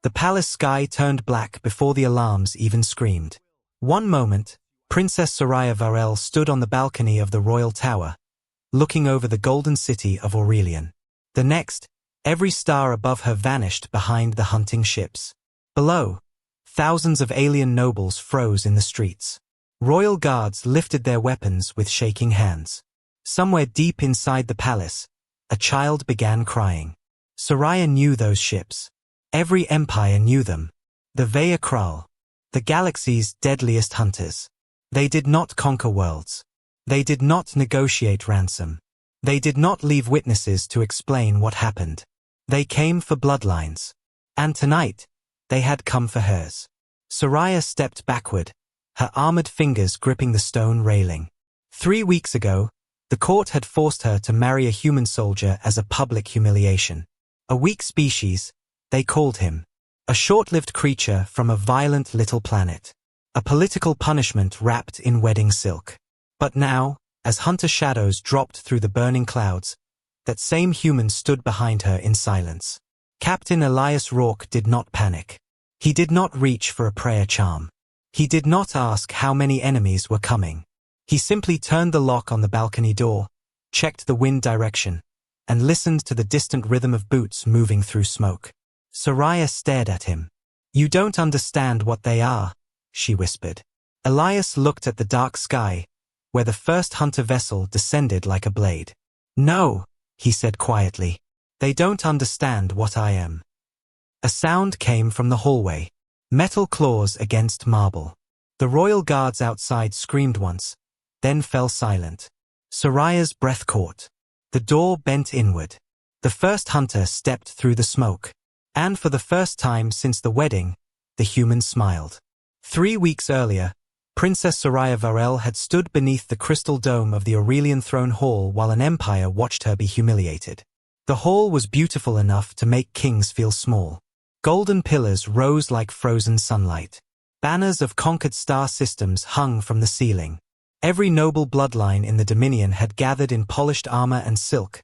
The palace sky turned black before the alarms even screamed. One moment, Princess Soraya Varel stood on the balcony of the royal tower, looking over the golden city of Aurelian. The next, every star above her vanished behind the hunting ships. Below, thousands of alien nobles froze in the streets. Royal guards lifted their weapons with shaking hands. Somewhere deep inside the palace, a child began crying. Soraya knew those ships. Every empire knew them. The Veya Kral, the galaxy's deadliest hunters. They did not conquer worlds. They did not negotiate ransom. They did not leave witnesses to explain what happened. They came for bloodlines. And tonight, they had come for hers. Soraya stepped backward, her armored fingers gripping the stone railing. 3 weeks ago, the court had forced her to marry a human soldier as a public humiliation. A weak species, they called him. A short-lived creature from a violent little planet. A political punishment wrapped in wedding silk. But now, as hunter shadows dropped through the burning clouds, that same human stood behind her in silence. Captain Elias Rourke did not panic. He did not reach for a prayer charm. He did not ask how many enemies were coming. He simply turned the lock on the balcony door, checked the wind direction, and listened to the distant rhythm of boots moving through smoke. Soraya stared at him. "You don't understand what they are," she whispered. Elias looked at the dark sky, where the first hunter vessel descended like a blade. "No," he said quietly. "They don't understand what I am." A sound came from the hallway. Metal claws against marble. The royal guards outside screamed once, then fell silent. Soraya's breath caught. The door bent inward. The first hunter stepped through the smoke. And for the first time since the wedding, the human smiled. 3 weeks earlier, Princess Soraya Varel had stood beneath the crystal dome of the Aurelian throne hall while an empire watched her be humiliated. The hall was beautiful enough to make kings feel small. Golden pillars rose like frozen sunlight. Banners of conquered star systems hung from the ceiling. Every noble bloodline in the Dominion had gathered in polished armor and silk,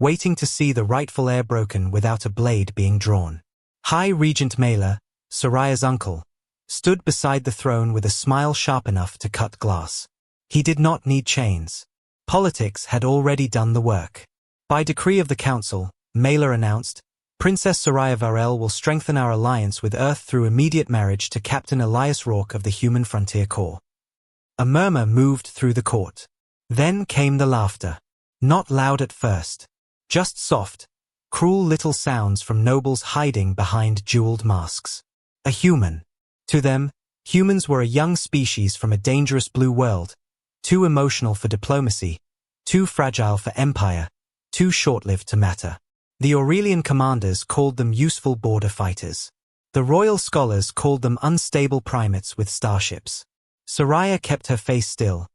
waiting to see the rightful heir broken without a blade being drawn. High Regent Mela, Soraya's uncle, stood beside the throne with a smile sharp enough to cut glass. He did not need chains. Politics had already done the work. By decree of the council, Mela announced, Princess Soraya Varel will strengthen our alliance with Earth through immediate marriage to Captain Elias Rourke of the Human Frontier Corps. A murmur moved through the court. Then came the laughter. Not loud at first. Just soft, cruel little sounds from nobles hiding behind jeweled masks. A human. To them, humans were a young species from a dangerous blue world, too emotional for diplomacy, too fragile for empire, too short-lived to matter. The Aurelian commanders called them useful border fighters. The royal scholars called them unstable primates with starships. Soraya kept her face still,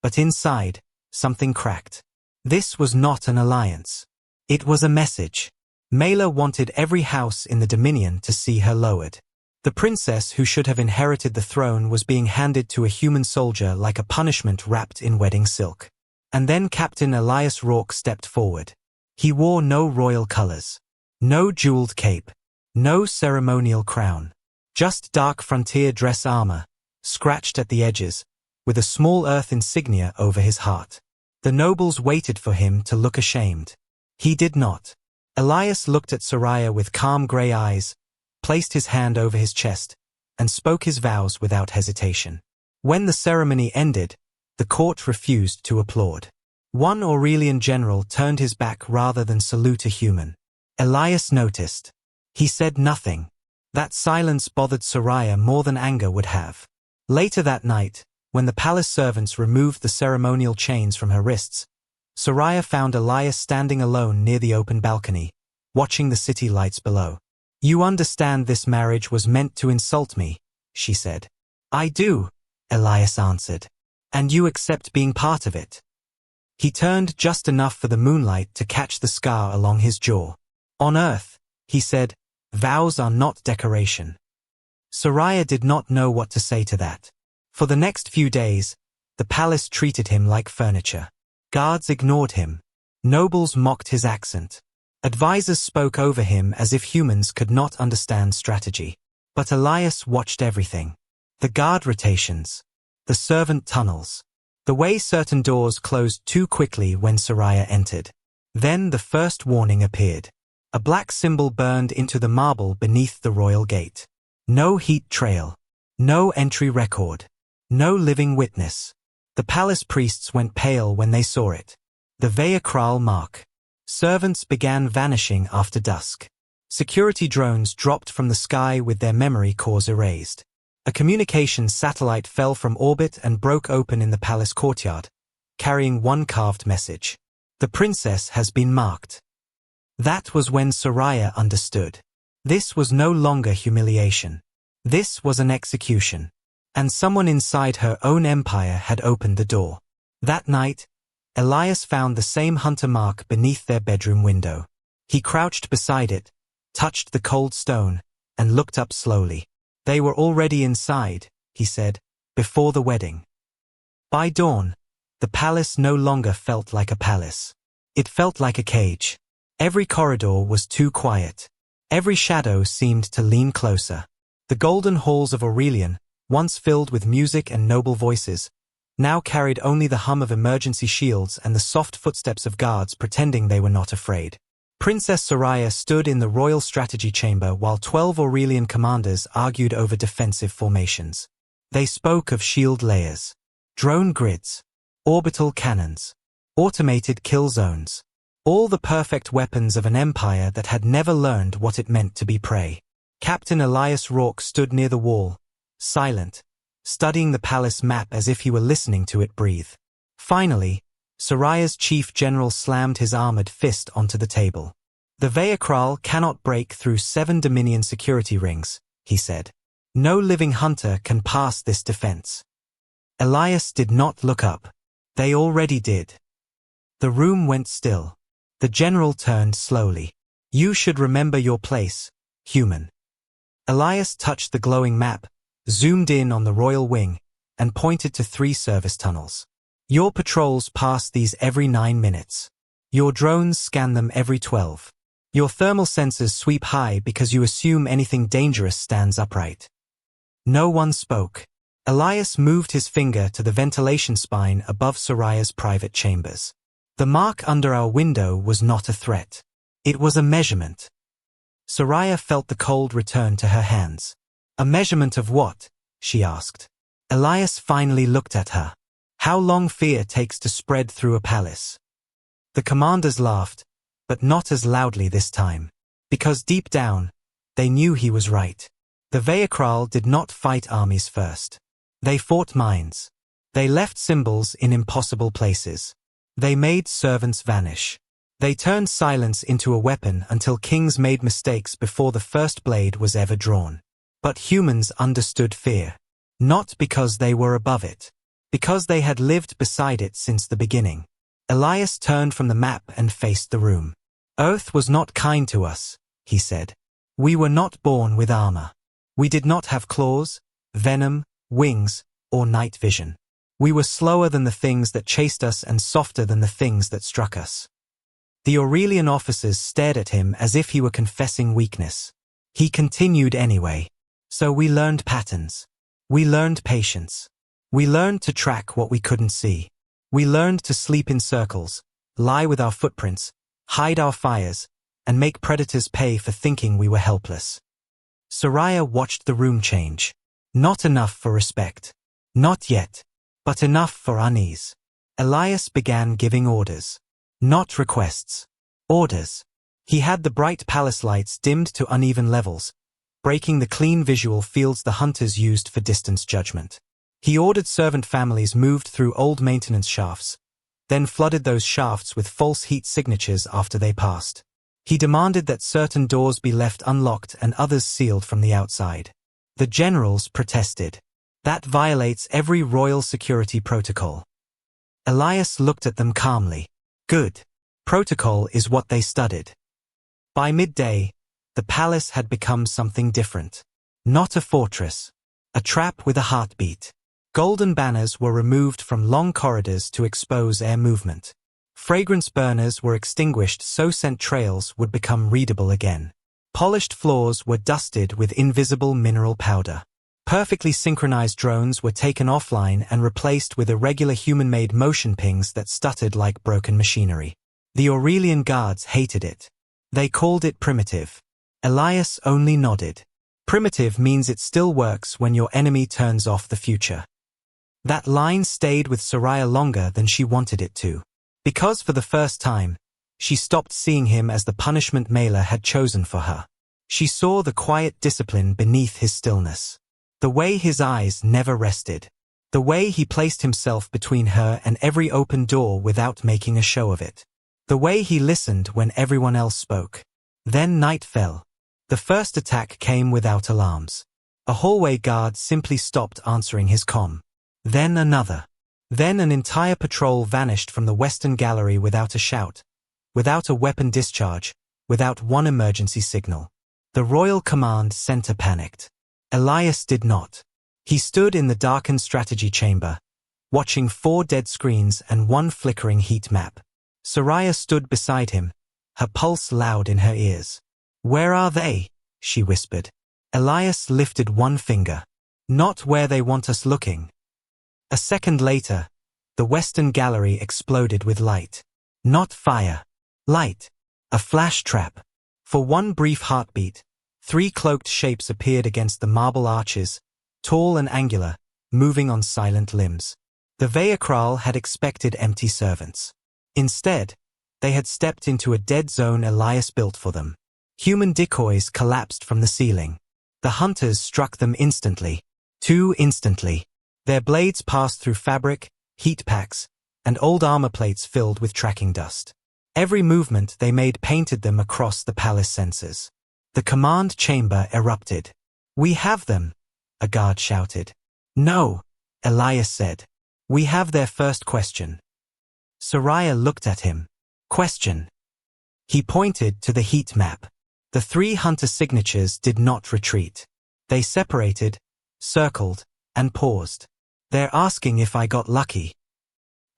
but inside, something cracked. This was not an alliance. It was a message. Mela wanted every house in the Dominion to see her lowered. The princess who should have inherited the throne was being handed to a human soldier like a punishment wrapped in wedding silk. And then Captain Elias Rourke stepped forward. He wore no royal colors. No jeweled cape. No ceremonial crown. Just dark frontier dress armor, scratched at the edges, with a small earth insignia over his heart. The nobles waited for him to look ashamed. He did not. Elias looked at Soraya with calm gray eyes, placed his hand over his chest, and spoke his vows without hesitation. When the ceremony ended, the court refused to applaud. One Aurelian general turned his back rather than salute a human. Elias noticed. He said nothing. That silence bothered Soraya more than anger would have. Later that night, when the palace servants removed the ceremonial chains from her wrists, Soraya found Elias standing alone near the open balcony, watching the city lights below. "You understand this marriage was meant to insult me," she said. "I do," Elias answered. "And you accept being part of it." He turned just enough for the moonlight to catch the scar along his jaw. "On Earth," he said, "vows are not decoration." Soraya did not know what to say to that. For the next few days, the palace treated him like furniture. Guards ignored him. Nobles mocked his accent. Advisors spoke over him as if humans could not understand strategy. But Elias watched everything. The guard rotations. The servant tunnels. The way certain doors closed too quickly when Soraya entered. Then the first warning appeared. A black symbol burned into the marble beneath the royal gate. No heat trail. No entry record. No living witness. The palace priests went pale when they saw it. The Veilakral mark. Servants began vanishing after dusk. Security drones dropped from the sky with their memory cores erased. A communications satellite fell from orbit and broke open in the palace courtyard, carrying one carved message. The princess has been marked. That was when Soraya understood. This was no longer humiliation. This was an execution. And someone inside her own empire had opened the door. That night, Elias found the same hunter mark beneath their bedroom window. He crouched beside it, touched the cold stone, and looked up slowly. They were already inside, he said, before the wedding. By dawn, the palace no longer felt like a palace. It felt like a cage. Every corridor was too quiet. Every shadow seemed to lean closer. The golden halls of Aurelian, once filled with music and noble voices, now carried only the hum of emergency shields and the soft footsteps of guards pretending they were not afraid. Princess Soraya stood in the royal strategy chamber while 12 Aurelian commanders argued over defensive formations. They spoke of shield layers, drone grids, orbital cannons, automated kill zones, all the perfect weapons of an empire that had never learned what it meant to be prey. Captain Elias Rourke stood near the wall, silent, studying the palace map as if he were listening to it breathe. Finally, Soraya's chief general slammed his armored fist onto the table. The Veilakral cannot break through 7 Dominion security rings, he said. No living hunter can pass this defense. Elias did not look up. They already did. The room went still. The general turned slowly. You should remember your place, human. Elias touched the glowing map, zoomed in on the royal wing, and pointed to 3 service tunnels. Your patrols pass these every 9 minutes. Your drones scan them every 12. Your thermal sensors sweep high because you assume anything dangerous stands upright. No one spoke. Elias moved his finger to the ventilation spine above Soraya's private chambers. The mark under our window was not a threat. It was a measurement. Soraya felt the cold return to her hands. A measurement of what? She asked. Elias finally looked at her. How long fear takes to spread through a palace. The commanders laughed, but not as loudly this time. Because deep down, they knew he was right. The Veilakral did not fight armies first. They fought minds. They left symbols in impossible places. They made servants vanish. They turned silence into a weapon until kings made mistakes before the first blade was ever drawn. But humans understood fear. Not because they were above it. Because they had lived beside it since the beginning. Elias turned from the map and faced the room. Earth was not kind to us, he said. We were not born with armor. We did not have claws, venom, wings, or night vision. We were slower than the things that chased us and softer than the things that struck us. The Aurelian officers stared at him as if he were confessing weakness. He continued anyway. So we learned patterns. We learned patience. We learned to track what we couldn't see. We learned to sleep in circles, lie with our footprints, hide our fires, and make predators pay for thinking we were helpless. Soraya watched the room change. Not enough for respect. Not yet. But enough for unease. Elias began giving orders. Not requests. Orders. He had the bright palace lights dimmed to uneven levels, breaking the clean visual fields the hunters used for distance judgment. He ordered servant families moved through old maintenance shafts, then flooded those shafts with false heat signatures after they passed. He demanded that certain doors be left unlocked and others sealed from the outside. The generals protested. That violates every royal security protocol. Elias looked at them calmly. Good. Protocol is what they studied. By midday, the palace had become something different. Not a fortress. A trap with a heartbeat. Golden banners were removed from long corridors to expose air movement. Fragrance burners were extinguished so scent trails would become readable again. Polished floors were dusted with invisible mineral powder. Perfectly synchronized drones were taken offline and replaced with irregular human-made motion pings that stuttered like broken machinery. The Aurelian guards hated it. They called it primitive. Elias only nodded. Primitive means it still works when your enemy turns off the future. That line stayed with Soraya longer than she wanted it to. Because for the first time, she stopped seeing him as the punishment Mela had chosen for her. She saw the quiet discipline beneath his stillness. The way his eyes never rested. The way he placed himself between her and every open door without making a show of it. The way he listened when everyone else spoke. Then night fell. The first attack came without alarms. A hallway guard simply stopped answering his comm. Then another. Then an entire patrol vanished from the western gallery without a shout, without a weapon discharge, without one emergency signal. The Royal Command Center panicked. Elias did not. He stood in the darkened strategy chamber, watching 4 dead screens and 1 flickering heat map. Soraya stood beside him, her pulse loud in her ears. "Where are they?" she whispered. Elias lifted 1 finger. "Not where they want us looking." A second later, the western gallery exploded with light. Not fire. Light. A flash trap. For 1 brief heartbeat, 3 cloaked shapes appeared against the marble arches, tall and angular, moving on silent limbs. The Veakral had expected empty servants. Instead, they had stepped into a dead zone Elias built for them. Human decoys collapsed from the ceiling. The hunters struck them instantly. Too instantly. Their blades passed through fabric, heat packs, and old armor plates filled with tracking dust. Every movement they made painted them across the palace sensors. The command chamber erupted. "We have them," a guard shouted. "No," Elias said. "We have their first question." Soraya looked at him. "Question." He pointed to the heat map. The 3 hunter signatures did not retreat. They separated, circled, and paused. "They're asking if I got lucky."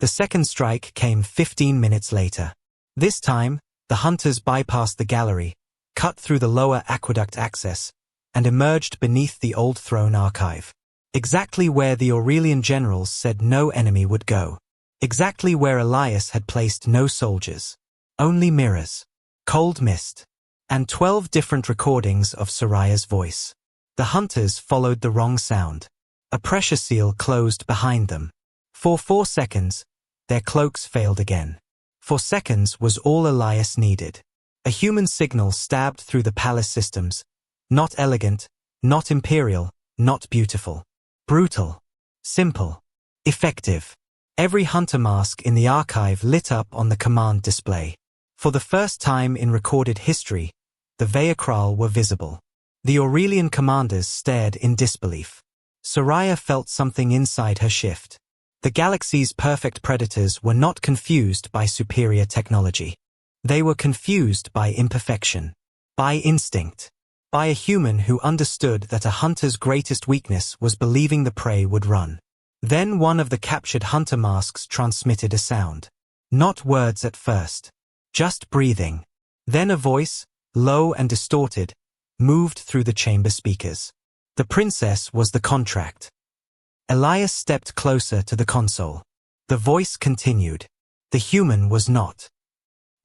The second strike came 15 minutes later. This time, the hunters bypassed the gallery, cut through the lower aqueduct access, and emerged beneath the old throne archive. Exactly where the Aurelian generals said no enemy would go. Exactly where Elias had placed no soldiers. Only mirrors, cold mist, and 12 different recordings of Soraya's voice. The hunters followed the wrong sound. A pressure seal closed behind them. For 4 seconds, their cloaks failed again. 4 seconds was all Elias needed. A human signal stabbed through the palace systems. Not elegant, not imperial, not beautiful. Brutal. Simple. Effective. Every hunter mask in the archive lit up on the command display. For the first time in recorded history, the Veakral were visible. The Aurelian commanders stared in disbelief. Soraya felt something inside her shift. The galaxy's perfect predators were not confused by superior technology. They were confused by imperfection, by instinct, by a human who understood that a hunter's greatest weakness was believing the prey would run. Then one of the captured hunter masks transmitted a sound. Not words at first. Just breathing. Then a voice, low and distorted, moved through the chamber speakers. The princess was the contract. Elias stepped closer to the console. The voice continued. The human was not.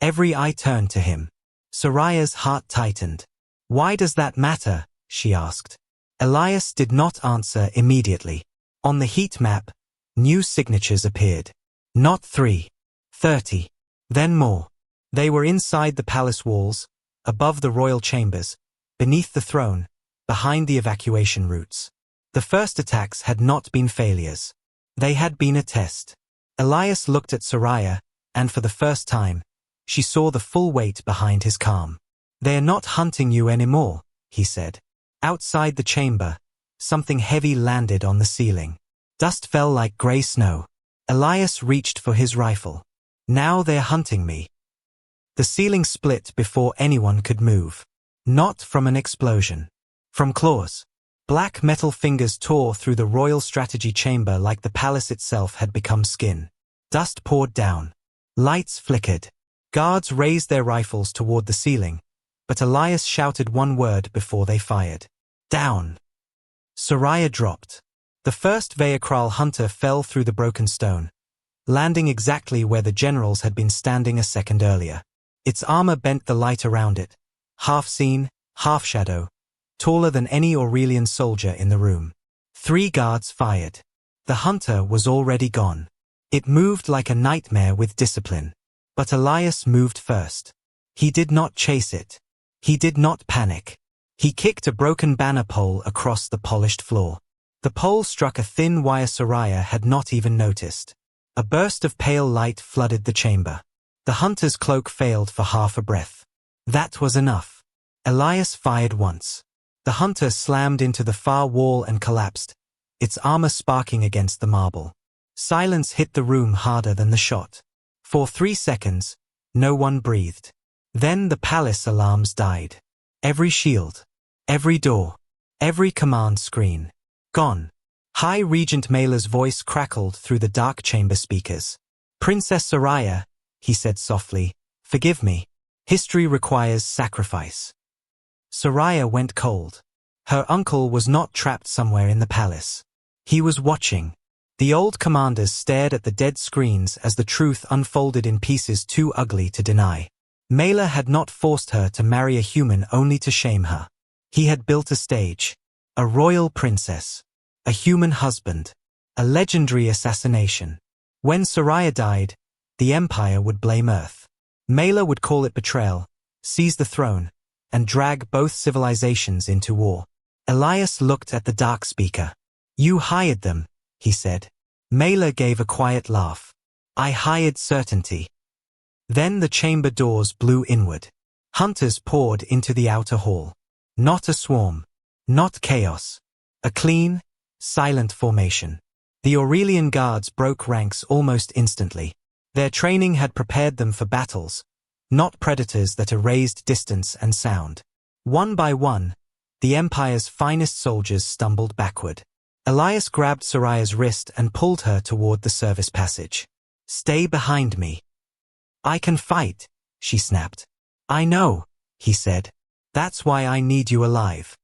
Every eye turned to him. Soraya's heart tightened. "Why does that matter?" she asked. Elias did not answer immediately. On the heat map, new signatures appeared. Not 3. 30. Then more. They were inside the palace walls, above the royal chambers, beneath the throne, behind the evacuation routes. The first attacks had not been failures. They had been a test. Elias looked at Soraya, and for the first time, she saw the full weight behind his calm. "They're not hunting you anymore," he said. Outside the chamber, something heavy landed on the ceiling. Dust fell like gray snow. Elias reached for his rifle. "Now they're hunting me." The ceiling split before anyone could move. Not from an explosion. From claws. Black metal fingers tore through the royal strategy chamber like the palace itself had become skin. Dust poured down. Lights flickered. Guards raised their rifles toward the ceiling, but Elias shouted one word before they fired. Down! Soraya dropped. The first Vayakral hunter fell through the broken stone, landing exactly where the generals had been standing a second earlier. Its armor bent the light around it, half seen, half shadow, taller than any Aurelian soldier in the room. 3 guards fired. The hunter was already gone. It moved like a nightmare with discipline. But Elias moved first. He did not chase it. He did not panic. He kicked a broken banner pole across the polished floor. The pole struck a thin wire Soraya had not even noticed. A burst of pale light flooded the chamber. The hunter's cloak failed for half a breath. That was enough. Elias fired once. The hunter slammed into the far wall and collapsed, its armor sparking against the marble. Silence hit the room harder than the shot. For 3 seconds, no one breathed. Then the palace alarms died. Every shield, every door, every command screen. Gone. High Regent Maila's voice crackled through the dark chamber speakers. Princess Soraya, he said softly, forgive me. History requires sacrifice. Soraya went cold. Her uncle was not trapped somewhere in the palace. He was watching. The old commanders stared at the dead screens as the truth unfolded in pieces too ugly to deny. Maila had not forced her to marry a human only to shame her. He had built a stage. A royal princess. A human husband. A legendary assassination. When Soraya died, the Empire would blame Earth. Maila would call it betrayal, seize the throne, and drag both civilizations into war. Elias looked at the dark speaker. You hired them, he said. Maila gave a quiet laugh. I hired certainty. Then the chamber doors blew inward. Hunters poured into the outer hall. Not a swarm. Not chaos. A clean, silent formation. The Aurelian guards broke ranks almost instantly. Their training had prepared them for battles, not predators that erased distance and sound. One by one, the Empire's finest soldiers stumbled backward. Elias grabbed Soraya's wrist and pulled her toward the service passage. Stay behind me. I can fight, she snapped. I know, he said. That's why I need you alive.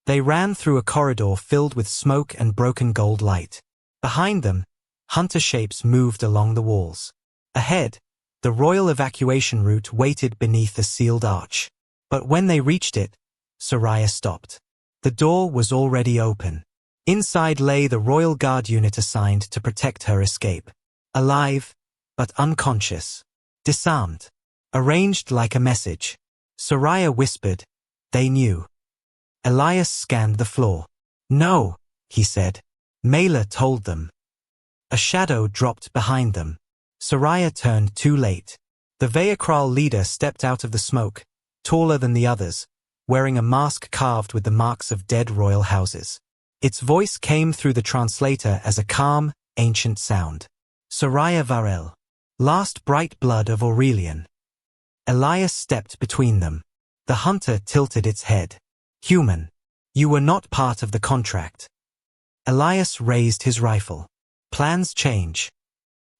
They ran through a corridor filled with smoke and broken gold light. Behind them, hunter shapes moved along the walls. Ahead, the royal evacuation route waited beneath a sealed arch. But when they reached it, Soraya stopped. The door was already open. Inside lay the royal guard unit assigned to protect her escape. Alive, but unconscious. Disarmed. Arranged like a message. Soraya whispered, they knew. Elias scanned the floor. No, he said. Maila told them. A shadow dropped behind them. Soraya turned too late. The Vayakral leader stepped out of the smoke, taller than the others, wearing a mask carved with the marks of dead royal houses. Its voice came through the translator as a calm, ancient sound. Soraya Varel. Last bright blood of Aurelian. Elias stepped between them. The hunter tilted its head. Human. You were not part of the contract. Elias raised his rifle. Plans change.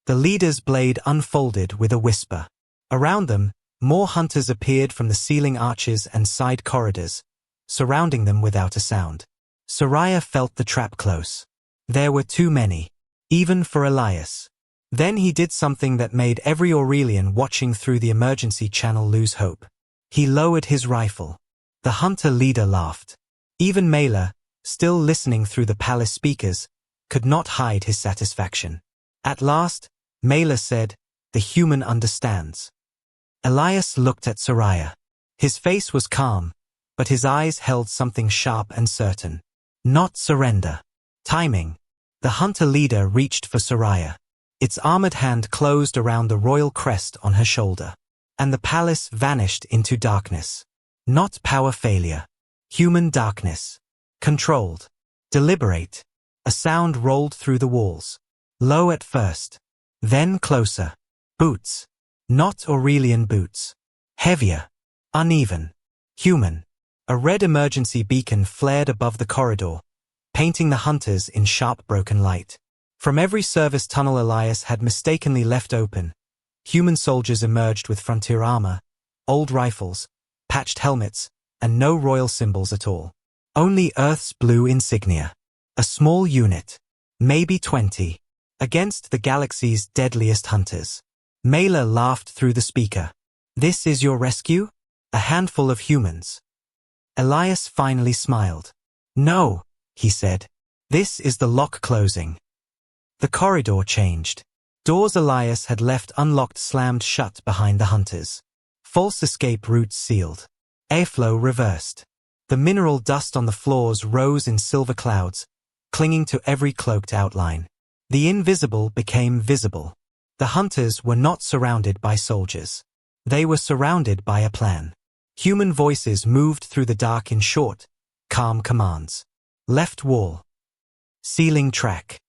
The leader's blade unfolded with a whisper. Around them, more hunters appeared from the ceiling arches and side corridors, surrounding them without a sound. Soraya felt the trap close. There were too many, even for Elias. Then he did something that made every Aurelian watching through the emergency channel lose hope. He lowered his rifle. The hunter leader laughed. Even Maila, still listening through the palace speakers, could not hide his satisfaction. At last, Maila said, the human understands. Elias looked at Soraya. His face was calm, but his eyes held something sharp and certain. Not surrender. Timing. The hunter leader reached for Soraya. Its armored hand closed around the royal crest on her shoulder. And the palace vanished into darkness. Not power failure. Human darkness. Controlled. Deliberate. A sound rolled through the walls. Low at first. Then closer. Boots. Not Aurelian boots. Heavier. Uneven. Human. A red emergency beacon flared above the corridor, painting the hunters in sharp broken light. From every service tunnel Elias had mistakenly left open, Human soldiers emerged with frontier armor, old rifles, patched helmets, and no royal symbols at all. Only Earth's blue insignia. A small unit, maybe 20, against the galaxy's deadliest hunters. Mela laughed through the speaker. This is your rescue? A handful of humans. Elias finally smiled. No, he said. This is the lock closing. The corridor changed. Doors Elias had left unlocked slammed shut behind the hunters. False escape routes sealed. Airflow reversed. The mineral dust on the floors rose in silver clouds, clinging to every cloaked outline. The invisible became visible. The hunters were not surrounded by soldiers. They were surrounded by a plan. Human voices moved through the dark in short, calm commands. Left wall. Ceiling track.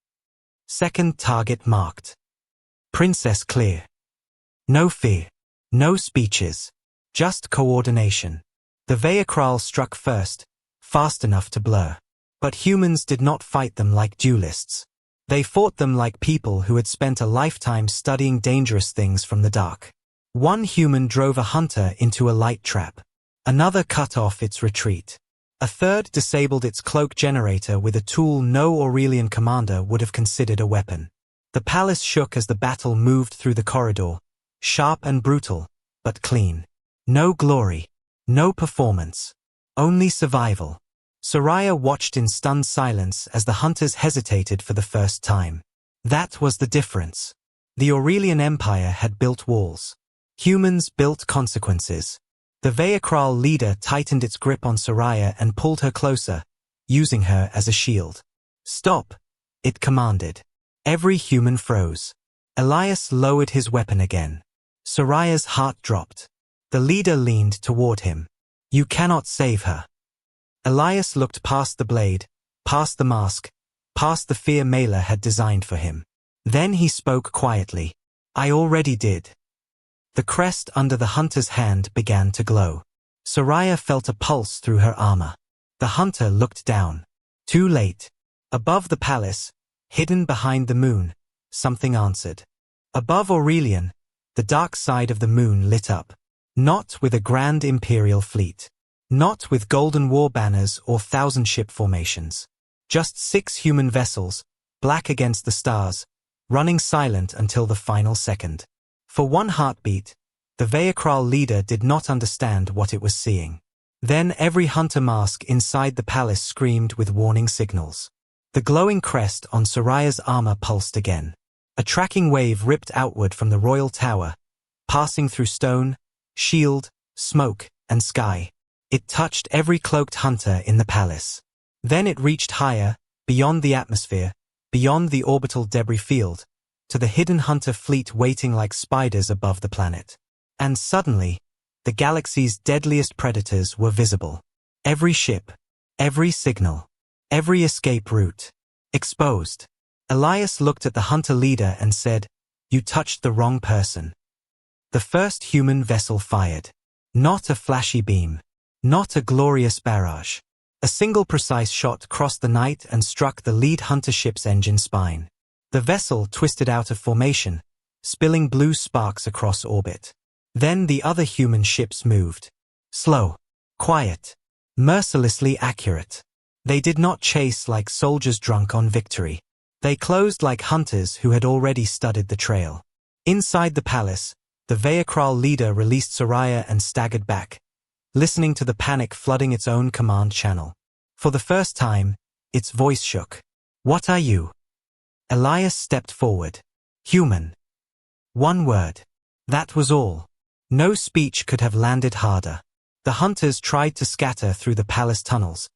Second target marked. Princess clear. No fear. No speeches. Just coordination. The Vehicle struck first, fast enough to blur. But humans did not fight them like duelists. They fought them like people who had spent a lifetime studying dangerous things from the dark. One human drove a hunter into a light trap. Another cut off its retreat. A third disabled its cloak generator with a tool no Aurelian commander would have considered a weapon. The palace shook as the battle moved through the corridor, sharp and brutal, but clean. No glory, no performance, only survival. Soraya watched in stunned silence as the hunters hesitated for the first time. That was the difference. The Aurelian Empire had built walls. Humans built consequences. The Vehicle leader tightened its grip on Soraya and pulled her closer, using her as a shield. Stop, it commanded. Every human froze. Elias lowered his weapon again. Soraya's heart dropped. The leader leaned toward him. You cannot save her. Elias looked past the blade, past the mask, past the fear Mela had designed for him. Then he spoke quietly. I already did. The crest under the hunter's hand began to glow. Soraya felt a pulse through her armor. The hunter looked down. Too late. Above the palace, hidden behind the moon, something answered. Above Aurelian, the dark side of the moon lit up. Not with a grand imperial fleet. Not with golden war banners or thousand-ship formations. Just 6 human vessels, black against the stars, running silent until the final second. For one heartbeat, the Vehicle leader did not understand what it was seeing. Then every hunter mask inside the palace screamed with warning signals. The glowing crest on Soraya's armor pulsed again. A tracking wave ripped outward from the royal tower, passing through stone, shield, smoke, and sky. It touched every cloaked hunter in the palace. Then it reached higher, beyond the atmosphere, beyond the orbital debris field, to the hidden hunter fleet waiting like spiders above the planet. And suddenly, the galaxy's deadliest predators were visible. Every ship, every signal, every escape route, exposed. Elias looked at the hunter leader and said, You touched the wrong person. The first human vessel fired. Not a flashy beam. Not a glorious barrage. A single precise shot crossed the night and struck the lead hunter ship's engine spine. The vessel twisted out of formation, spilling blue sparks across orbit. Then the other human ships moved. Slow, quiet, mercilessly accurate. They did not chase like soldiers drunk on victory. They closed like hunters who had already studied the trail. Inside the palace, the Vehicle leader released Soraya and staggered back, listening to the panic flooding its own command channel. For the first time, its voice shook. What are you? Elias stepped forward. Human. One word. That was all. No speech could have landed harder. The hunters tried to scatter through the palace tunnels,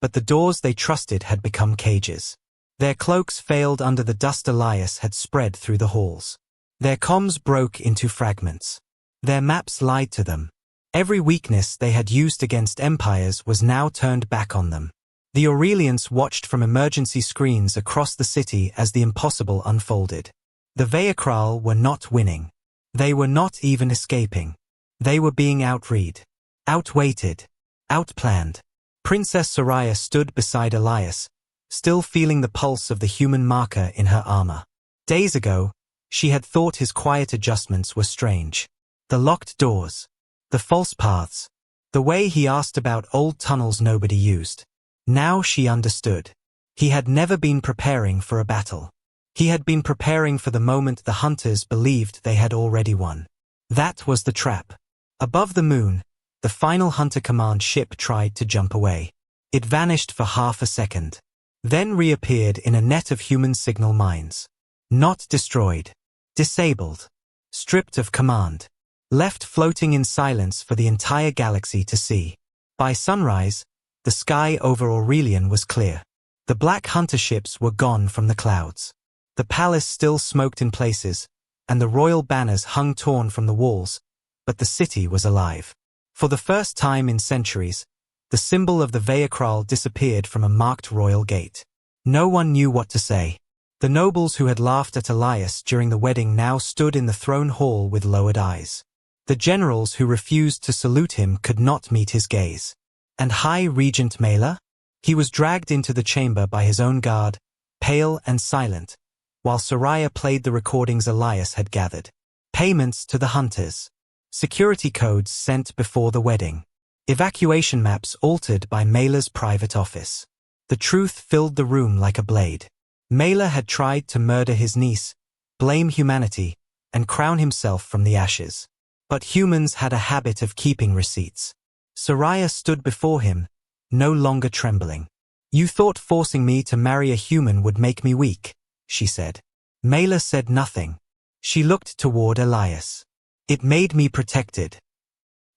but the doors they trusted had become cages. Their cloaks failed under the dust Elias had spread through the halls. Their comms broke into fragments. Their maps lied to them. Every weakness they had used against empires was now turned back on them. The Aurelians watched from emergency screens across the city as the impossible unfolded. The Vehicle were not winning. They were not even escaping. They were being outread, outweighted, outplanned. Princess Soraya stood beside Elias, still feeling the pulse of the human marker in her armor. Days ago, She had thought his quiet adjustments were strange. The locked doors. The false paths. The way he asked about old tunnels nobody used. Now she understood. He had never been preparing for a battle. He had been preparing for the moment the hunters believed they had already won. That was the trap. Above the moon, the final Hunter Command ship tried to jump away. It vanished for half a second. Then reappeared in a net of human signal mines. Not destroyed. Disabled. Stripped of command. Left floating in silence for the entire galaxy to see. By sunrise, the sky over Aurelian was clear. The black hunter ships were gone from the clouds. The palace still smoked in places, and the royal banners hung torn from the walls, but the city was alive. For the first time in centuries, the symbol of the Veakral disappeared from a marked royal gate. No one knew what to say. The nobles who had laughed at Elias during the wedding now stood in the throne hall with lowered eyes. The generals who refused to salute him could not meet his gaze. And High Regent Mela? He was dragged into the chamber by his own guard, pale and silent, while Soraya played the recordings Elias had gathered. Payments to the hunters. Security codes sent before the wedding. Evacuation maps altered by Mela's private office. The truth filled the room like a blade. Mela had tried to murder his niece, blame humanity, and crown himself from the ashes. But humans had a habit of keeping receipts. Soraya stood before him, no longer trembling. "You thought forcing me to marry a human would make me weak," she said. Mela said nothing. She looked toward Elias. "It made me protected."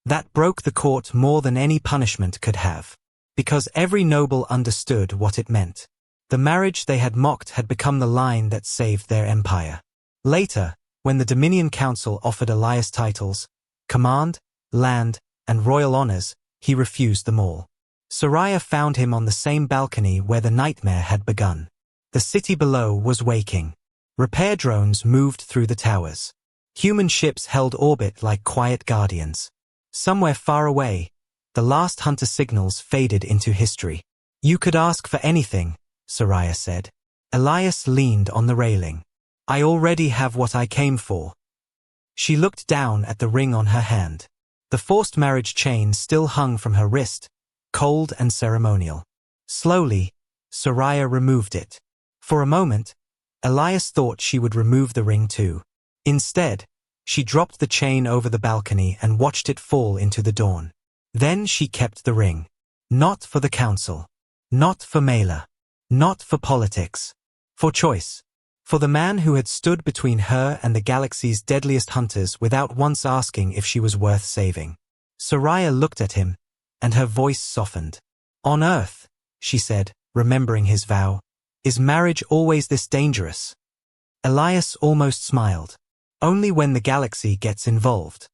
That broke the court more than any punishment could have. Because every noble understood what it meant. The marriage they had mocked had become the line that saved their empire. Later, when the Dominion Council offered Elias titles, command, land, and royal honors, he refused them all. Soraya found him on the same balcony where the nightmare had begun. The city below was waking. Repair drones moved through the towers. Human ships held orbit like quiet guardians. Somewhere far away, the last hunter signals faded into history. "You could ask for anything," Soraya said. Elias leaned on the railing. "I already have what I came for." She looked down at the ring on her hand. The forced marriage chain still hung from her wrist, cold and ceremonial. Slowly, Soraya removed it. For a moment, Elias thought she would remove the ring too. Instead, she dropped the chain over the balcony and watched it fall into the dawn. Then she kept the ring. Not for the council. Not for Mela. Not for politics. For choice. For the man who had stood between her and the galaxy's deadliest hunters without once asking if she was worth saving. Soraya looked at him, and her voice softened. "On Earth," she said, remembering his vow, "is marriage always this dangerous?" Elias almost smiled. "Only when the galaxy gets involved."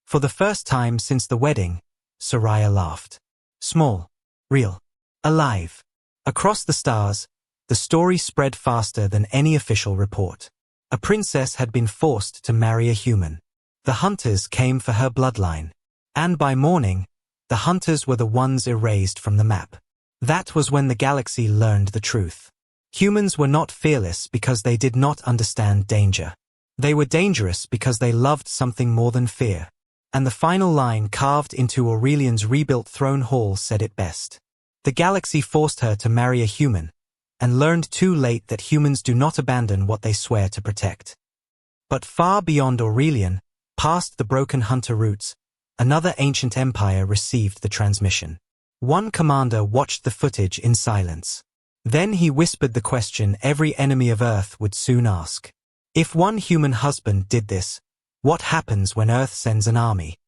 For the first time since the wedding, Soraya laughed. Small. Real. Alive. Across the stars, the story spread faster than any official report. A princess had been forced to marry a human. The hunters came for her bloodline. And by morning, the hunters were the ones erased from the map. That was when the galaxy learned the truth. Humans were not fearless because they did not understand danger. They were dangerous because they loved something more than fear. And the final line carved into Aurelian's rebuilt throne hall said it best. The galaxy forced her to marry a human, and learned too late that humans do not abandon what they swear to protect. But far beyond Aurelian, past the broken hunter roots, another ancient empire received the transmission. One commander watched the footage in silence. Then he whispered the question every enemy of Earth would soon ask. If one human husband did this, what happens when Earth sends an army?